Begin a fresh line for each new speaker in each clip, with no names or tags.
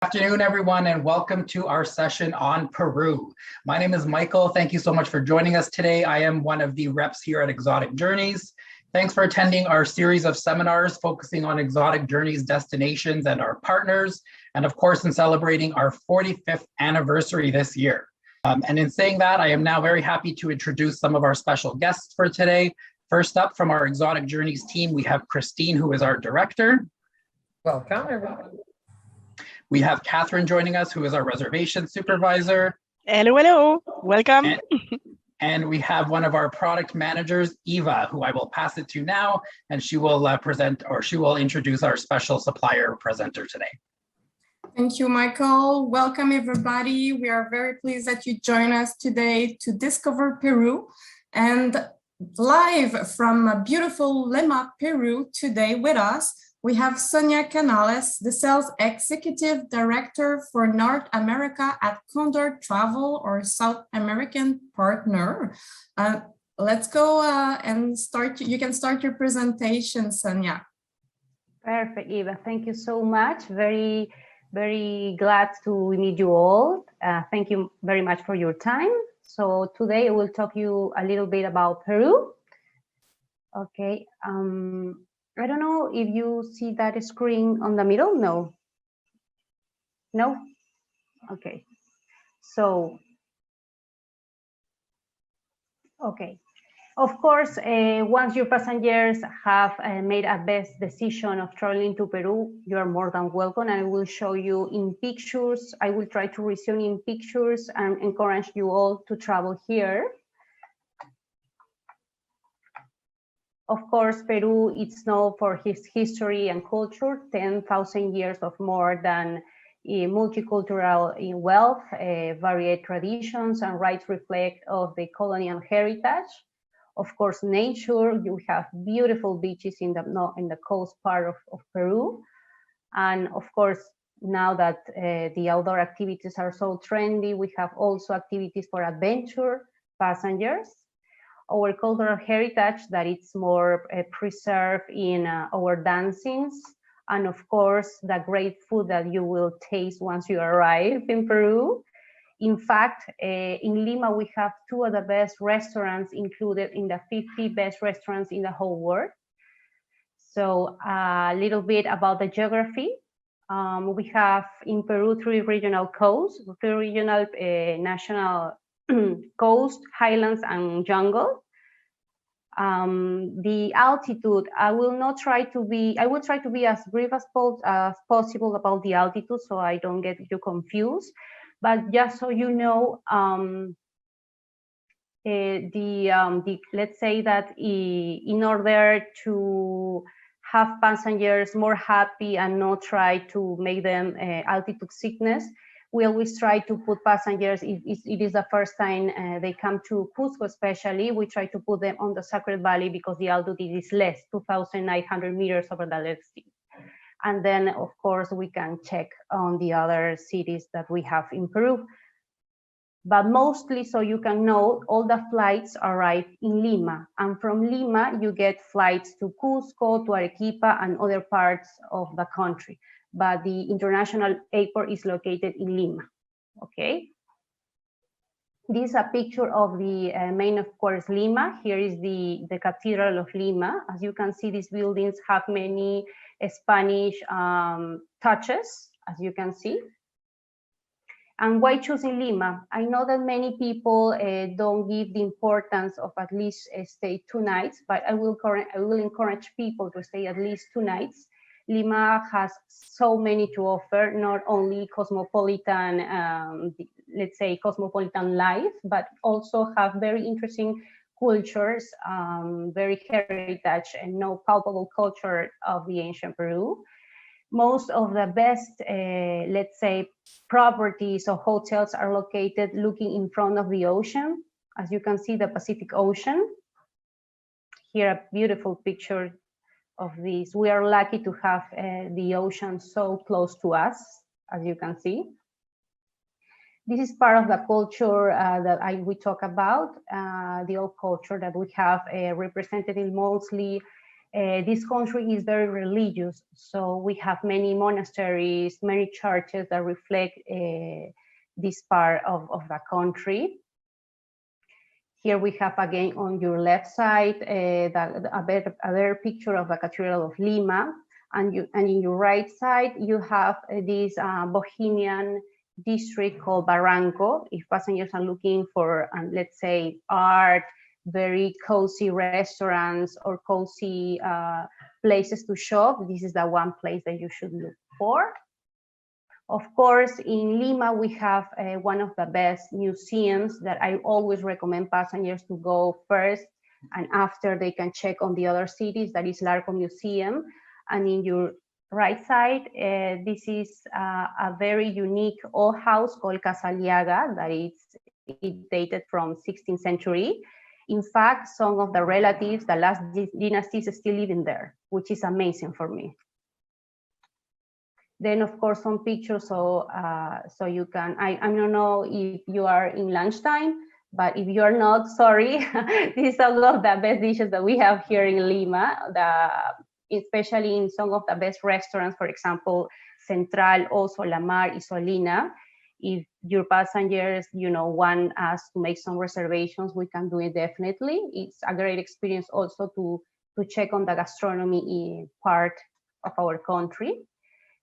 Afternoon, everyone, and welcome to our session on Peru. My name is Michael. Thank you so much for joining us today. I am one of the reps here at Exotic Journeys. Thanks for attending our series of seminars focusing on Exotic Journeys destinations and our partners, and of course, in celebrating our 45th anniversary this year. And in saying that, I am now very happy to introduce some of our special guests for today. First up from our Exotic Journeys team, we have Christine, who is our director.
Welcome, everyone.
We have Catherine joining us, who is our reservation supervisor.
Hello, hello, welcome.
And we have one of our product managers, Eva, who I will pass it to now, and she will she will introduce our special supplier presenter today.
Thank you, Michael. Welcome, everybody. We are very pleased that you join us today to discover Peru. And live from beautiful Lima, Peru, today with us, we have Sonia Canales, the Sales Executive Director for North America at Condor Travel, or South American partner. Let's go and start. You can start your presentation, Sonia.
Perfect, Eva. Thank you so much. Very glad to meet you all. Thank you very much for your time. So today I will talk you a little bit about Peru. Okay. I don't know if you see that screen on the middle. No. Okay. So, okay. Of course, once your passengers have made a best decision of traveling to Peru, you are more than welcome. I will show you in pictures. I will try to resume in pictures and encourage you all to travel here. Of course, Peru is known for its history and culture, 10,000 years of more than multicultural wealth, varied traditions and rights reflect of the colonial heritage. Of course, nature, you have beautiful beaches in the coast part of Peru. And of course, now that the outdoor activities are so trendy, we have also activities for adventure passengers. Our cultural heritage that it's more preserved in our dancings, and of course the great food that you will taste once you arrive in Peru. In fact, in Lima we have 2 of the best restaurants included in the 50 best restaurants in the whole world. So a little bit about the geography. We have in Peru 3 regional coasts, 3 regional national coast, highlands, and jungle. The altitude, I will try to be as brief as possible about the altitude so I don't get you confused. But just so you know, let's say that in order to have passengers more happy and not try to make them altitude sickness, we always try to put passengers, if it is the first time they come to Cusco especially, we try to put them on the Sacred Valley because the altitude is less, 2,900 meters over the level sea. And then, of course, we can check on the other cities that we have in Peru. But mostly, so you can know, all the flights arrive in Lima. And from Lima, you get flights to Cusco, to Arequipa, and other parts of the country. But the international airport is located in Lima, okay? This is a picture of the main, of course, Lima. Here is the Cathedral of Lima. As you can see, these buildings have many Spanish touches, as you can see. And why choosing Lima? I know that many people don't give the importance of at least stay 2 nights, but I will encourage people to stay at least 2 nights. Lima has so many to offer, not only cosmopolitan, let's say cosmopolitan life, but also have very interesting cultures, very heritage and no palpable culture of the ancient Peru. Most of the best, let's say, properties or hotels are located looking in front of the ocean. As you can see, the Pacific Ocean. Here, a beautiful picture of this. We are lucky to have the ocean so close to us, as you can see. This is part of the culture that we talk about, the old culture that we have represented in mostly This country is very religious, so we have many monasteries, many churches that reflect this part of the country. Here we have again on your left side a better picture of the Cathedral of Lima, and in your right side you have this Bohemian district called Barranco. If passengers are looking for, let's say, art, very cozy restaurants or cozy places to shop, this is the one place that you should look for. Of course, in Lima, we have one of the best museums that I always recommend passengers to go first, and after they can check on the other cities. That is Larco Museum. And in your right side, this is a very unique old house called Casa Aliaga that it's dated from 16th century. In fact, some of the relatives, the last dynasties, still living there, which is amazing for me. Then, of course, some pictures, so you can, I don't know if you are in lunchtime, but if you are not, sorry, this is some of the best dishes that we have here in Lima, especially in some of the best restaurants, for example, Central, also La Mar, Isolina. If your passengers, want us to make some reservations, we can do it definitely. It's a great experience also to check on the gastronomy part of our country.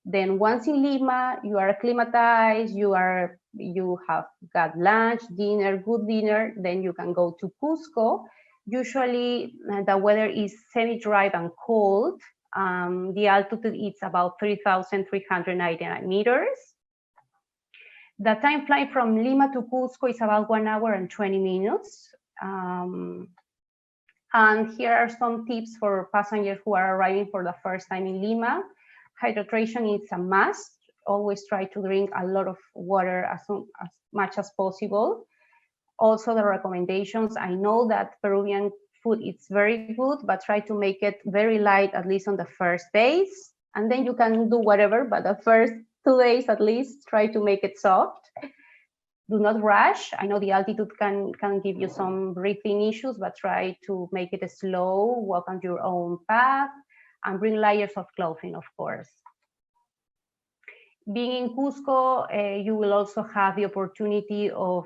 Then once in Lima, you are acclimatized, you have got lunch, dinner, good dinner, then you can go to Cusco. Usually the weather is semi-dry and cold. The altitude is about 3,399 meters. The time flight from Lima to Cusco is about 1 hour and 20 minutes. And here are some tips for passengers who are arriving for the first time in Lima. Hydration is a must. Always try to drink a lot of water as much as possible. Also, the recommendations, I know that Peruvian food is very good, but try to make it very light, at least on the first days. And then you can do whatever, but the first 2 days at least, try to make it soft. Do not rush. I know the altitude can give you some breathing issues, but try to make it slow, walk on your own path, and bring layers of clothing, of course. Being in Cusco, you will also have the opportunity of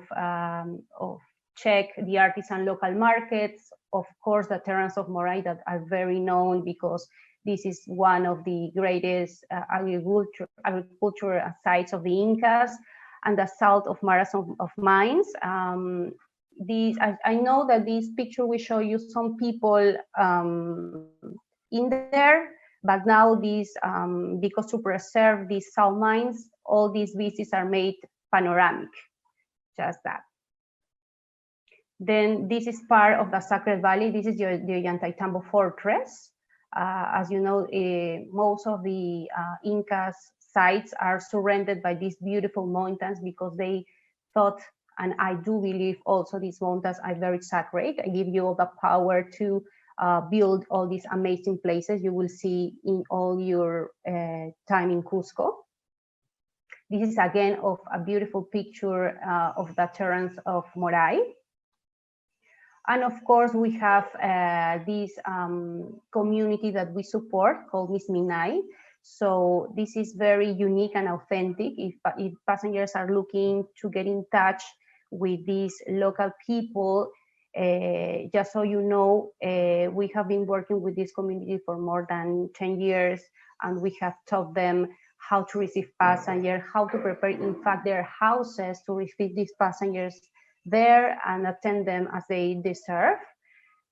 check the artisan local markets. Of course, the terrains of Moray that are very known because this is one of the greatest agriculture sites of the Incas, and the salt of marathon of mines. I know that this picture will show you some people in there, but now because to preserve these salt mines, all these visits are made panoramic, just that. Then this is part of the Sacred Valley. This is the Ollantaytambo Fortress. As you know, most of the Incas sites are surrounded by these beautiful mountains because they thought, and I do believe also these mountains are very sacred. I give you all the power to build all these amazing places you will see in all your time in Cusco. This is again of a beautiful picture of the terrains of Moray. And of course, we have this community that we support called Miss Minay. So this is very unique and authentic. If passengers are looking to get in touch with these local people, just so you know, we have been working with this community for more than 10 years, and we have taught them how to receive passengers, how to prepare, in fact, their houses to receive these passengers there and attend them as they deserve.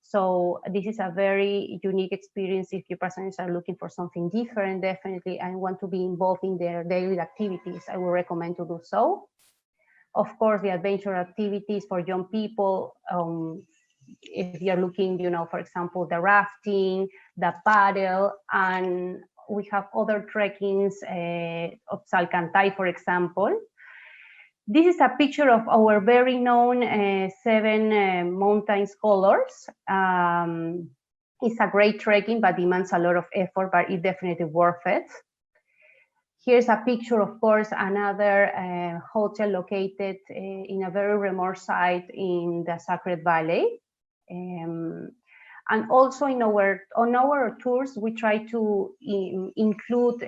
So this is a very unique experience. If your passengers are looking for something different, definitely, and want to be involved in their daily activities, I would recommend to do so. Of course, the adventure activities for young people, if you're looking, for example, the rafting, the paddle, and we have other trekkings of Salcantay, for example. This is a picture of our very known 7 mountain scholars. It's a great trekking, but demands a lot of effort, but it's definitely worth it. Here's a picture, of course, another hotel located in a very remote site in the Sacred Valley. And also on our tours, we try to include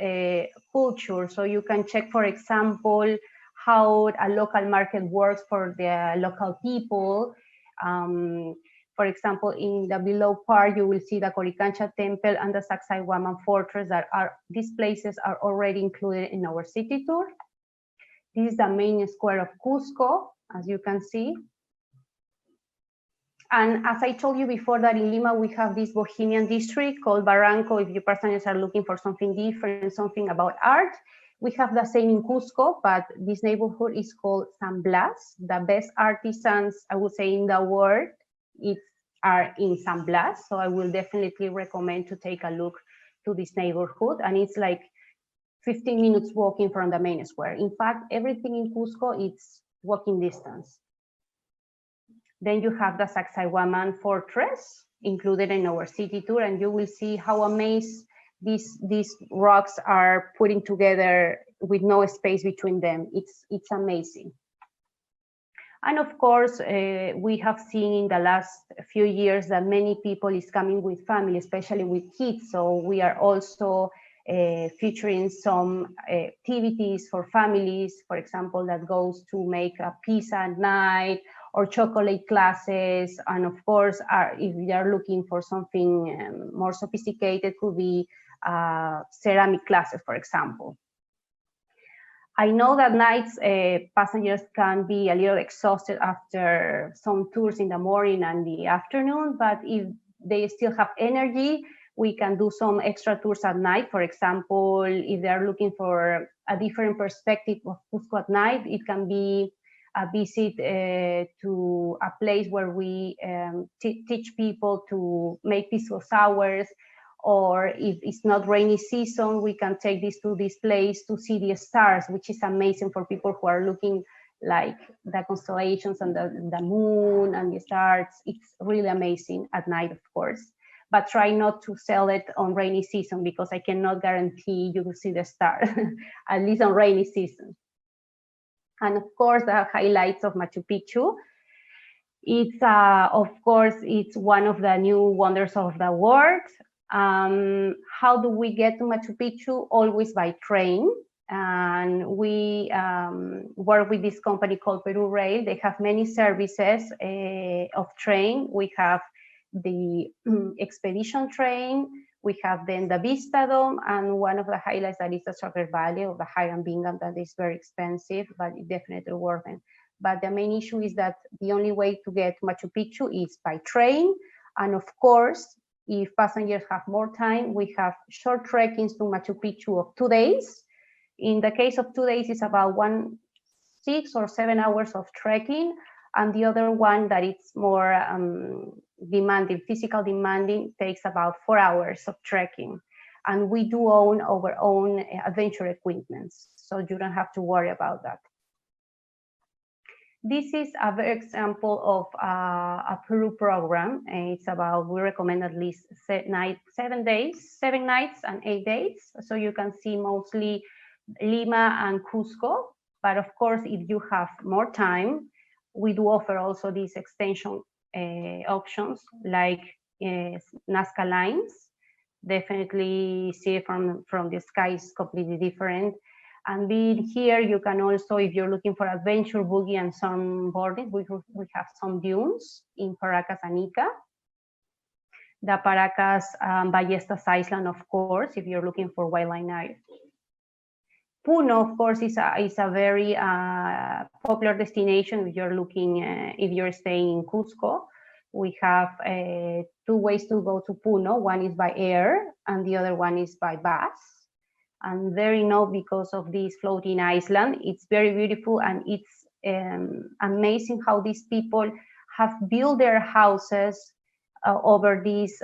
culture. So you can check, for example, how a local market works for the local people. For example, in the below part, you will see the Coricancha Temple and the Sacsayhuaman Fortress. These places are already included in our city tour. This is the main square of Cusco, as you can see. And as I told you before, that in Lima, we have this Bohemian district called Barranco. If you personally are looking for something different, something about art, we have the same in Cusco, but this neighborhood is called San Blas. The best artisans, I would say, in the world are in San Blas. So I will definitely recommend to take a look to this neighborhood. And it's like 15 minutes walking from the main square. In fact, everything in Cusco, it's walking distance. Then you have the Sacsayhuaman Fortress included in our city tour, and you will see how amazed these rocks are putting together with no space between them. It's amazing. And of course, we have seen in the last few years that many people is coming with family, especially with kids. So we are also featuring some activities for families, for example, that goes to make a pizza at night, or chocolate classes. And of course, if you are looking for something more sophisticated, could be ceramic classes, for example. I know that nights passengers can be a little exhausted after some tours in the morning and the afternoon, but if they still have energy, we can do some extra tours at night. For example, if they are looking for a different perspective of Cusco at night, it can be a visit to a place where we teach people to make pisco sours, or if it's not rainy season, we can take this to this place to see the stars, which is amazing for people who are looking like the constellations and the moon and the stars. It's really amazing at night, of course. But try not to sell it on rainy season, because I cannot guarantee you will see the star, at least on rainy season. And of course, the highlights of Machu Picchu. It's, of course, it's one of the new wonders of the world. How do we get to Machu Picchu? Always by train. And we work with this company called Peru Rail. They have many services of train. We have the expedition train. We have then the Vista Dome, and one of the highlights that is the Sacred Valley of the Hiram Bingham, that is very expensive, but it definitely worth it. But the main issue is that the only way to get to Machu Picchu is by train. And of course, if passengers have more time, we have short trekkings to Machu Picchu of 2 days. In the case of 2 days, it's about 6 or 7 hours of trekking. And the other one that it's more demanding, physical demanding, takes about 4 hours of trekking. And we do own our own adventure equipments, so you don't have to worry about that. This is a very example of a Peru program. It's about, we recommend at least 7 nights and 8 days. So you can see mostly Lima and Cusco. But of course, if you have more time, we do offer also these extension options like Nazca lines. Definitely see it from the sky is completely different. And being here, you can also, if you're looking for adventure, boogie, and sunboarding, we have some dunes in Paracas and Ica. The Paracas Ballestas Island, of course, if you're looking for wildlife night. Puno, of course, is a very popular destination if you're looking, if you're staying in Cusco. We have 2 ways to go to Puno. One is by air, and the other one is by bus. And there, you know, because of this floating island, it's very beautiful, and it's amazing how these people have built their houses over this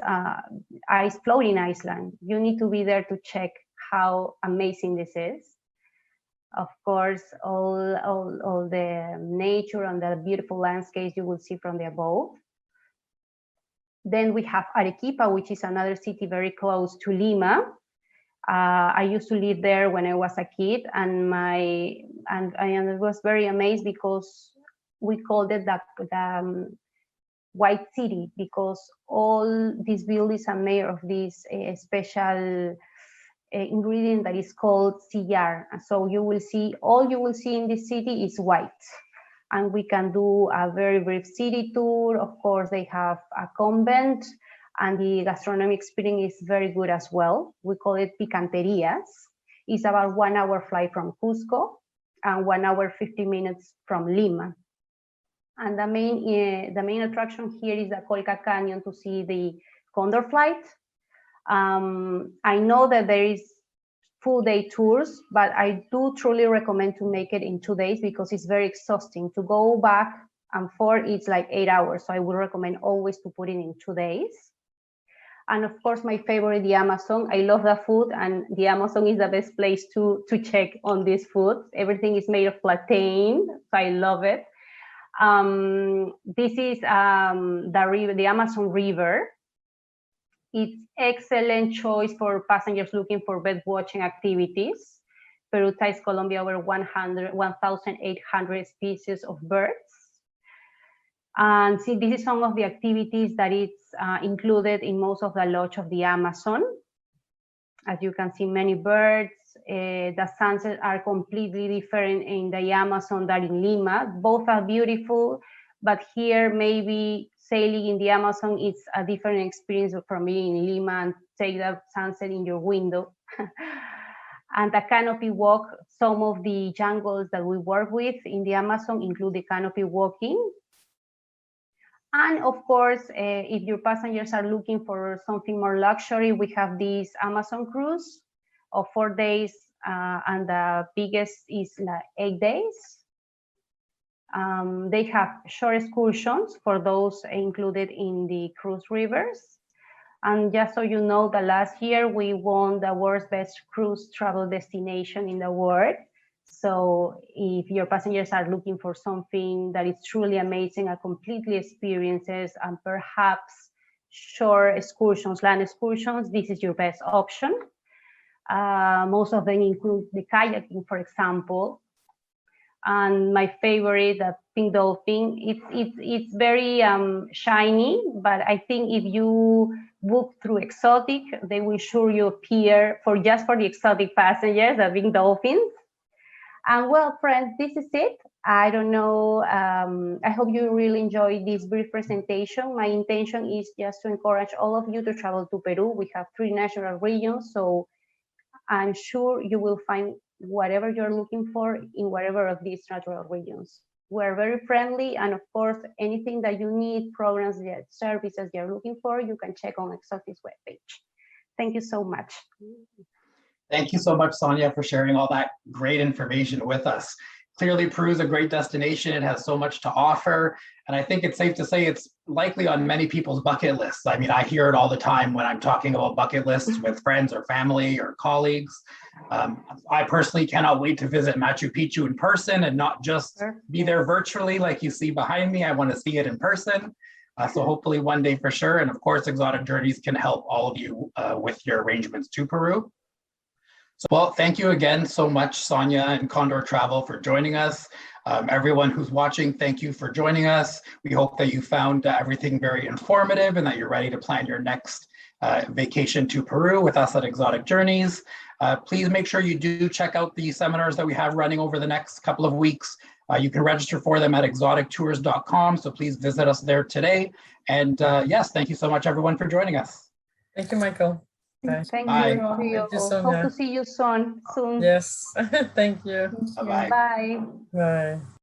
floating island. You need to be there to check how amazing this is. Of course, all the nature and the beautiful landscapes you will see from the above. Then we have Arequipa, which is another city very close to Lima. I used to live there when I was a kid, and I was very amazed because we called it white city, because all these buildings are made of this special ingredient that is called sillar. So you will see, all you will see in this city is white. And we can do a very brief city tour. Of course, they have a convent, and the gastronomic experience is very good as well. We call it picanterias. It's about 1 hour flight from Cusco and 1 hour 50 minutes from Lima. And the main attraction here is the Colca Canyon to see the Condor flight. I know that there is full day tours, but I do truly recommend to make it in 2 days because it's very exhausting. To go back and forth, it's like 8 hours. So I would recommend always to put it in 2 days. And of course, my favorite, the Amazon. I love the food, and the Amazon is the best place to check on this food. Everything is made of plantain, so I love it. This is the river, the Amazon River. It's excellent choice for passengers looking for bird watching activities. Peru ties Colombia over 1,800 species of birds. And see, this is some of the activities that it's included in most of the lodge of the Amazon. As you can see, many birds. The sunsets are completely different in the Amazon than in Lima. Both are beautiful, but here maybe sailing in the Amazon is a different experience from being in Lima and take the sunset in your window. And the canopy walk, some of the jungles that we work with in the Amazon include the canopy walking. And of course, if your passengers are looking for something more luxury, we have this Amazon cruise of 4 days, and the biggest is like 8 days. They have short excursions for those included in the cruise rivers. And just so you know, the last year we won the world's best cruise travel destination in the world. So if your passengers are looking for something that is truly amazing and completely experiences and perhaps short excursions, land excursions, this is your best option. Most of them include the kayaking, for example. And my favorite, the pink dolphin, it's very shiny, but I think if you book through Exotic, they will sure you appear for just for the exotic passengers, the pink dolphins. And well, friends, this is it. I don't know. I hope you really enjoyed this brief presentation. My intention is just to encourage all of you to travel to Peru. We have 3 natural regions, so I'm sure you will find whatever you're looking for in whatever of these natural regions. We're very friendly, and of course, anything that you need, programs, services you're looking for, you can check on Exotic's webpage. Thank you so much.
Thank you so much, Sonia, for sharing all that great information with us. Clearly, Peru is a great destination. It has so much to offer. And I think it's safe to say it's likely on many people's bucket lists. I mean, I hear it all the time when I'm talking about bucket lists with friends or family or colleagues. I personally cannot wait to visit Machu Picchu in person and not just be there virtually like you see behind me. I want to see it in person. So hopefully one day for sure. And of course, Exotic Journeys can help all of you with your arrangements to Peru. So, well, thank you again so much, Sonia and Condor Travel, for joining us. Everyone who's watching, thank you for joining us. We hope that you found everything very informative and that you're ready to plan your next vacation to Peru with us at Exotic Journeys. Please make sure you do check out the seminars that we have running over the next couple of weeks. You can register for them at exotictours.com, so please visit us there today. And yes, thank you so much, everyone, for joining us.
Thank you, Michael. Bye.
Thank
Bye.
you.
Thank you,
Hope
Sonia.
to see you soon.
Yes. Thank you.
Bye-bye.
Bye.
Bye.